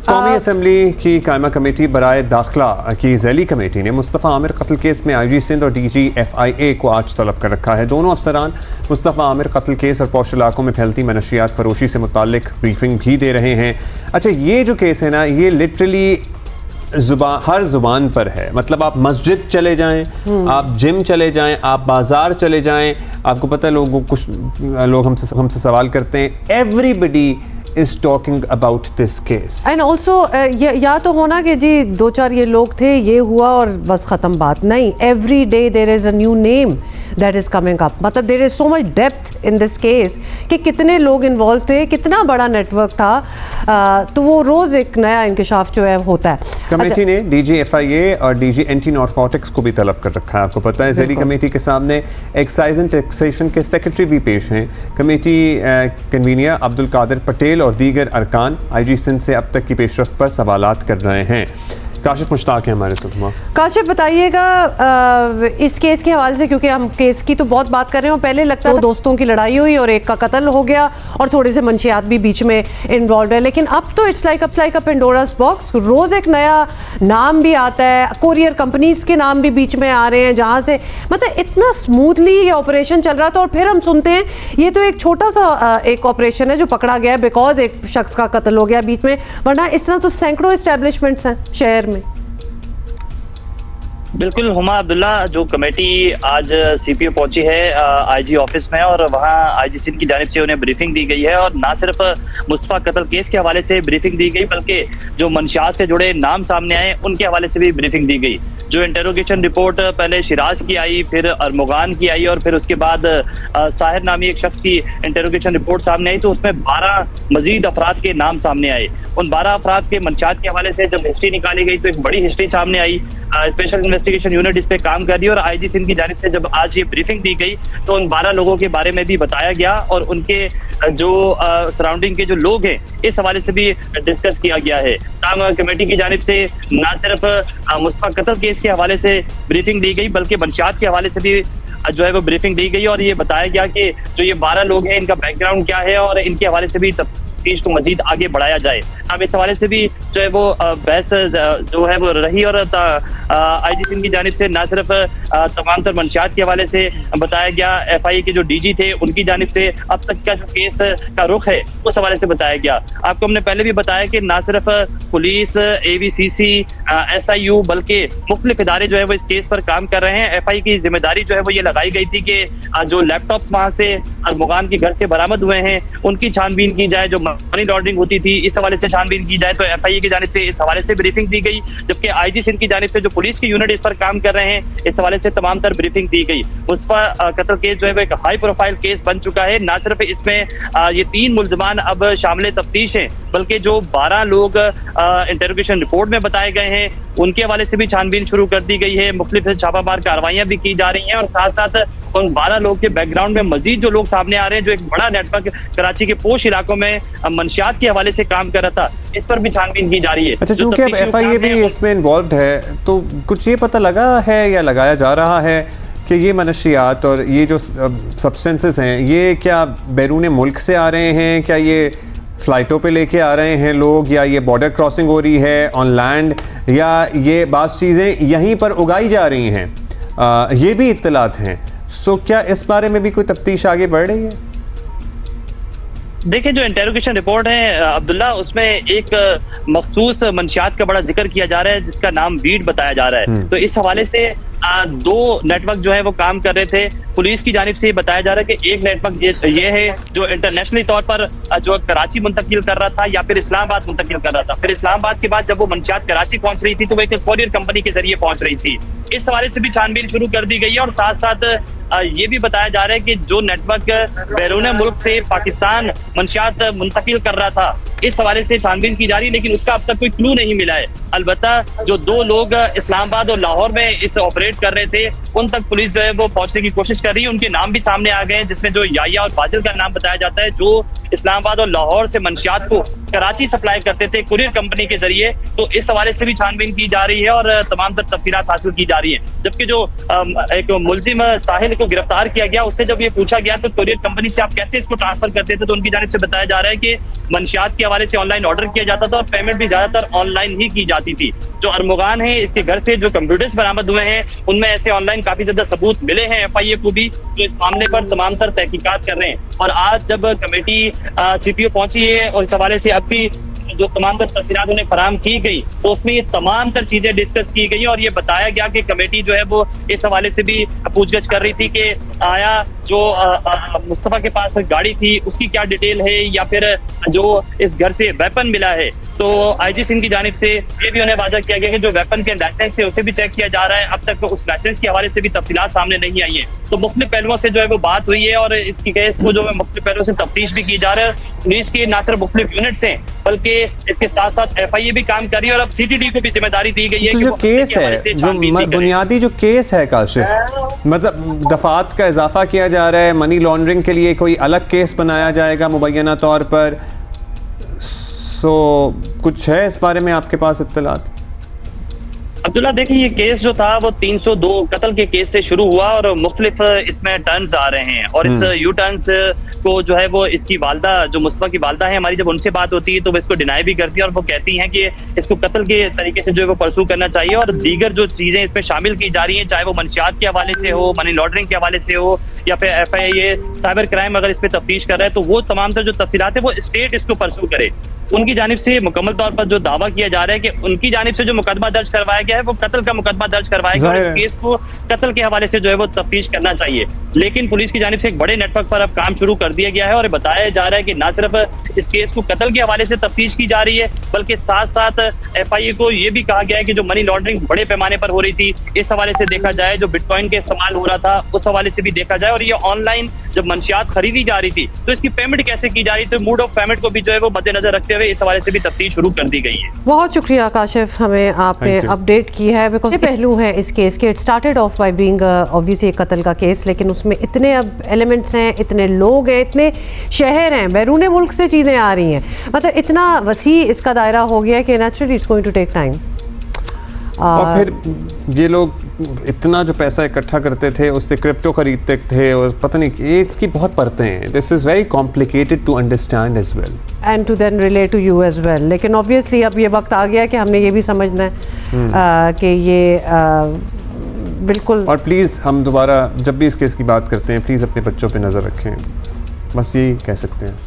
कौमी असम्बली की कायमा कमेटी बराए दाखिला की ज़ैली कमेटी ने मुस्तफ़ा आमिर कत्ल केस में IG सिंध और DG FIA को आज तलब कर रखा है। दोनों अफसरान मुस्तफ़ा आमिर कत्ल केस और पौश इलाकों में फैलती मनशियात फरोशी से मुताल्लिक ब्रीफिंग भी दे रहे हैं। अच्छा, ये जो केस है ना, ये लिटरली हर जुबान पर है। मतलब आप मस्जिद चले जाएं, आप जिम चले जाएं, आप बाजार चले जाएं, आपको पता है कुछ लोग हमसे सवाल करते हैं, everybody is talking about this case. And also या तो होना कि जी दो चार ये लोग थे, ये हुआ और बस ख़त्म बात, नहीं। every day there is a new name that is coming up. मतलब there is so much depth in this case कि कितने लोग इन्वॉल्व थे, कितना बड़ा नेटवर्क था, तो वो रोज़ एक नया इंकशाफ जो है होता है। कमेटी ने DG FIA और DG एंटी नारकोटिक्स को भी तलब कर रखा है। आपको पता है ज़ैली कमेटी के सामने एक्साइज एंड टैक्सेशन के सेक्रेटरी भी पेश हैं। कमेटी कन्वीनियर अब्दुल कादिर पटेल और दीगर अरकान IG सिंध से अब तक की पेशरफ्त पर सवालात कर रहे हैं। काशिफ मुश्ताक है हमारे साथ। काशिफ, बताइएगा इस केस के हवाले से, क्योंकि हम केस की तो बहुत बात कर रहे हैं। पहले लगता था दोस्तों की लड़ाई हुई और एक का कत्ल हो गया और थोड़े से मंशियात भी बीच में इन्वॉल्व है, लेकिन अब तो it's like a Pandora's box. रोज एक नया नाम भी आता है, कोरियर कंपनीज के नाम भी बीच में आ रहे हैं, जहाँ से मतलब इतना स्मूथली ये ऑपरेशन चल रहा था और फिर हम सुनते हैं ये तो एक छोटा सा एक ऑपरेशन है जो पकड़ा गया बिकॉज एक शख्स का कत्ल हो गया बीच में, वरना इस तरह तो सैकड़ों एस्टेब्लिशमेंट्स हैं शहर में। बिल्कुल हुमा अब्दुल्ला, जो कमेटी आज CPO पहुंची है IG ऑफिस में और वहां IG सिंध की जानिब से उन्हें ब्रीफिंग दी गई है और ना सिर्फ मुस्तफ़ा कत्ल केस के हवाले से ब्रीफिंग दी गई बल्कि जो मंशियात से जुड़े नाम सामने आए उनके हवाले से भी ब्रीफिंग दी गई। जो इंटेरोगेशन रिपोर्ट पहले शिराज की आई, फिर अरमुगान की आई और फिर उसके बाद साहिर नामी एक शख्स की इंटेरोगेशन रिपोर्ट सामने आई, तो उसमें 12 मजीद अफराद के नाम सामने आए। उन 12 अफराद के मंशियात के हवाले से जब हिस्ट्री निकाली गई तो एक बड़ी हिस्ट्री सामने आई। स्पेशल इन्वेस्टिगेशन यूनिट इस पे काम कर रही है और IG सिंध की जानिब से जब आज ये ब्रीफिंग दी गई तो उन 12 लोगों के बारे में भी बताया गया और उनके जो सराउंडिंग के जो लोग हैं इस हवाले से भी डिस्कस किया गया है। कमेटी की जानिब से ना सिर्फ मुस्तफ़ा कत्ल केस के हवाले से ब्रीफिंग दी गई बल्कि मंशियात के हवाले से भी जो है वो ब्रीफिंग दी गई और ये बताया गया कि जो ये 12 लोग हैं इनका बैकग्राउंड क्या है और इनके हवाले से भी तफ्तीश को मजीद आगे बढ़ाया जाए। अब इस हवाले से भी जो है वो बहस जो है वो रही और IG सिंध की जानिब से ना सिर्फ तमाम तर मंशियात के हवाले से बताया गया, FIA के जो DG थे उनकी जानिब से अब तक का जो केस का रुख है उस हवाले से बताया गया। आपको हमने पहले भी बताया कि ना सिर्फ पुलिस, AVCC, SIU बल्कि मुख्तलिफ इदारे जो है वो इस केस पर काम कर रहे हैं। FIA की जिम्मेदारी जो है वो ये लगाई गई थी कि जो लैपटॉप्स वहाँ से अरमुगान के घर से बरामद हुए हैं उनकी छानबीन की जाए, जो मनी लॉन्ड्रिंग होती थी इस हवाले से छानबीन की जाए। तो FIA की जानिब से इस हवाले से ब्रीफिंग दी गई, जबकि IG सिंध की जानिब से जो पुलिस की यूनिट इस पर काम कर रहे हैं इस हवाले से तमाम तर ब्रीफिंग दी गई। मुस्तफ़ा कत्ल केस जो है वो एक हाई प्रोफाइल केस बन चुका है। ना सिर्फ इसमें ये 3 मुल्ज़मान अब शामिल तफ्तीश हैं बल्कि जो 12 लोग इंटेरोगेशन रिपोर्ट में बताए गए हैं उनके हवाले से भी छानबीन शुरू कर दी गई है। मुख्तलिफ छापामार कार्रवाइयाँ भी की जा रही हैं और साथ साथ उन 12 लोग के बैकग्राउंड में मजीद जो लोग सामने आ रहे हैं, जो एक बड़ा नेटवर्क कराची के पोश इलाकों में मंशियात के हवाले से काम कर रहा था, इस पर भी छानबीन की जा रही है। अच्छा, चूंकि अब FIA भी इसमें इन्वॉल्व है तो कुछ ये पता लगा है या लगाया जा रहा है कि ये मनशियात और ये जो सब्सटेंसेस हैं ये क्या बैरून मुल्क से आ रहे हैं, क्या ये फ़्लाइटों पे लेके आ रहे हैं लोग, या ये बॉर्डर क्रॉसिंग हो रही है ऑन लैंड, या ये बास चीज़ें यहीं पर उगाई जा रही हैं, ये भी इत्तलात हैं। सो क्या इस बारे में भी कोई तफ्तीश आगे बढ़ रही है? देखिए, जो इंटेरोगेशन रिपोर्ट है अब्दुल्ला, उसमें एक मखसूस मंशियात का बड़ा जिक्र किया जा रहा है जिसका नाम बीड बताया जा रहा है। तो इस हवाले से 2 नेटवर्क जो है वो काम कर रहे थे। पुलिस की जानिब से ये बताया जा रहा है कि एक नेटवर्क ये है जो इंटरनेशनली तौर पर जो कराची मुंतकिल कर रहा था या फिर इस्लामाबाद मुंतकिल कर रहा था। फिर इस्लामाबाद के बाद जब वो मंशियात कराची पहुंच रही थी तो वो एक कोरियर कंपनी के जरिए पहुंच रही थी। इस हवाले से भी छानबीन शुरू कर दी गई है और साथ साथ ये भी बताया जा रहा है कि जो नेटवर्क बैरून मुल्क से पाकिस्तान मंशियात मुंतकिल कर रहा था इस हवाले से छानबीन की जा रही है, लेकिन उसका अब तक कोई क्लू नहीं मिला है। अलबत्ता जो 2 लोग इस्लामाबाद और लाहौर में इस ऑपरेट कर रहे थे उन तक पुलिस जो है वो पहुंचने की कोशिश कर रही है। उनके नाम भी सामने आ गए हैं जिसमें जो याया और बाजिल का नाम बताया जाता है, जो इस्लामाबाद और लाहौर से मंशियात को कराची सप्लाई करते थे कुरियर कंपनी के जरिए। तो इस हवाले से भी छानबीन की जा रही है और तमाम तर तफसीलात हासिल की जा रही है। जबकि जो एक मुलजिम साहिल को गिरफ्तार किया गया, उससे जब ये पूछा गया तो कुरियर कंपनी से आप कैसे इसको ट्रांसफर करते थे, तो उनकी जानिब से बताया जा रहा है कि मंशियात के हवाले से ऑनलाइन ऑर्डर किया जाता था और पेमेंट भी ज्यादातर ऑनलाइन ही की जाती थी। जो अरमुगान है, इसके घर से जो कंप्यूटर्स बरामद हुए हैं उनमें ऐसे ऑनलाइन काफी ज्यादा सबूत मिले हैं FIA को भी, जो इस मामले पर तमाम तर तहकीकात कर रहे हैं। और आज जब कमेटी CPO पहुंची है और इस हवाले से अब भी जो तमाम तर तफसीलात उन्हें फराहम की गई, तो उसमें ये तमाम तर चीजें डिस्कस की गई और ये बताया गया कि कमेटी जो है वो इस हवाले से भी पूछगछ कर रही थी कि आया जो मुस्तफा के पास गाड़ी थी उसकी क्या डिटेल है, या फिर जो इस घर से वेपन मिला है। तो IG सिंध की जानिब से ये भी उन्हें वाज़ा किया गया कि जो वेपन के लाइसेंस है उसे भी चेक किया जा रहा है। अब तक उस लाइसेंस के हवाले से भी तफसीलात सामने नहीं आई है। तो मुख्तलिफ पहलुओं से जो है वो बात हुई है और इसकी केस को जो है मुख्तलिफ पहलुओं से तफ्तीश भी की जा रहा है। पुलिस की ना सिर्फ मुख्तलिफ यूनिट्स हैं बल्कि इसके साथ साथ FIA भी काम कर रही है और अब CTD को भी जिम्मेदारी दी गई है। तो जो केस है, जो बुनियादी जो केस है काशिफ, मतलब दफात का इजाफा किया जा रहा है, मनी लॉन्ड्रिंग के लिए कोई अलग केस बनाया जाएगा मुबैना तौर पर, सो कुछ है इस बारे में आपके पास इत्तलात? अब्दुल्ला, देखिए ये केस जो था वो 302 कत्ल के केस से शुरू हुआ और मुख्तलिफ इसमें टर्न्स आ रहे हैं और इस यू टर्न्स को जो है वो इसकी वालदा, जो मुस्तफा की वालदा है हमारी, जब उनसे बात होती है तो वो इसको डिनाई भी करती है और वो कहती हैं कि इसको कत्ल के तरीके से जो है वो परसू करना चाहिए और दीगर जो चीजें इसमें शामिल की जा रही हैं, चाहे वो मंशियात के हवाले से हो, मनी लॉन्ड्रिंग के हवाले से हो, या फिर FIA साइबर क्राइम अगर इस पर तफ्तीश कर रहा है तो वो तमाम तर जो तफसीलात है वो स्टेट इसको परसू करे। उनकी जानिब से मुकम्मल तौर पर जो दावा किया जा रहा है कि उनकी जानिब से जो मुकदमा दर्ज करवाया गया है वो कत्ल का मुकदमा दर्ज करवाया गया और इस केस को कत्ल के हवाले से जो है वो तफ्तीश करना चाहिए। लेकिन पुलिस की जानिब से एक बड़े नेटवर्क पर अब काम शुरू कर दिया गया है और बताया जा रहा है कि ना सिर्फ इस केस को कत्ल के हवाले से तफ्तीश की जा रही है बल्कि साथ साथ FIA को ये भी कहा गया है कि जो मनी लॉन्ड्रिंग बड़े पैमाने पर हो रही थी इस हवाले से देखा जाए, जो बिटकॉइन के इस्तेमाल हो रहा था उस हवाले से भी देखा जाए, और ये ऑनलाइन जब मंशियात खरीदी जा रही थी तो इसकी पेमेंट कैसे की जा रही थी, मूड ऑफ पेमेंट को भी जो है वो मद्देनजर रखते हुए इस हवाले से भी तफ्तीश शुरू कर दी गई है। बहुत शुक्रिया काशिफ, हमें आपने अपडेट की है। बिकॉज ये पहलू है इस केस के, it started off by being obviously एक कत्ल का केस, लेकिन उसमें इतने अब एलिमेंट्स हैं, इतने लोग हैं, इतने शहर हैं, बैरून मुल्क से चीज़ें आ रही हैं, मतलब इतना वसी इसका दायरा हो गया है कि naturally it's going to take time. और फिर ये लोग इतना जो पैसा इकट्ठा करते थे उससे क्रिप्टो खरीदते थे और पता नहीं, ये इसकी बहुत परतें हैं। This is very complicated to understand as well and to then relate to you as well. लेकिन ऑब्वियसली अब ये वक्त आ गया कि हमने ये भी समझना है कि ये बिल्कुल। और प्लीज़ हम दोबारा जब भी इस केस की बात करते हैं प्लीज़ अपने बच्चों पे नज़र रखें, बस यही कह सकते हैं।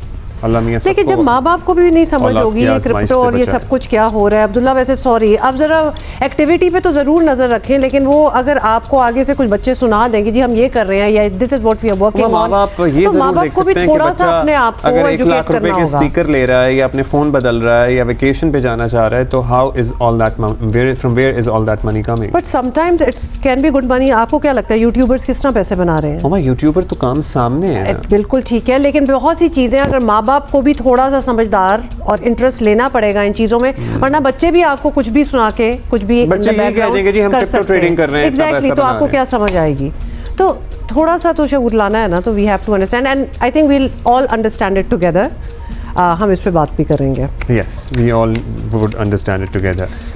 लेकिन जब माँ बाप को भी नहीं समझ होगी क्रिप्टो और ये सब कुछ क्या हो रहा है। अब्दुल्ला, वैसे सॉरी, अब जरा एक्टिविटी पे तो जरूर नजर रखें, लेकिन वो अगर आपको आगे से कुछ बच्चे सुना देंगे जी हम ये कर रहे हैं या this is what we are working on, माँ बाप ये जरूर देख सकते हैं कि बच्चा अगर 1 लाख रुपए के स्नीकर ले रहा है या अपने फोन बदल रहा है या वेकेशन पे जाना चाह रहा है तो how is all that, from where is all that money coming? But sometimes it's can be good money. आपको क्या लगता है यूट्यूबर्स किस तरह पैसे बना रहे हैं? मामा यूट्यूबर तो काम सामने है। बिल्कुल ठीक है, लेकिन बहुत सी चीजें अगर माँ बाप को भी थोड़ा सा समझदार और इंटरेस्ट लेना पड़ेगा इन चीजों में, वरना बच्चे भी आपको कुछ भी सुना के कुछ भी बच्चे ये कह देंगे जी हम क्रिप्टो ट्रेडिंग कर रहे हैं, एग्जैक्टली, तो आपको क्या समझ आएगी? तो थोड़ा सा तो शऊर लाना है ना, तो we have to understand and I think we will all understand it together. हम इस पे बात भी करेंगे। Yes, we all would understand it together.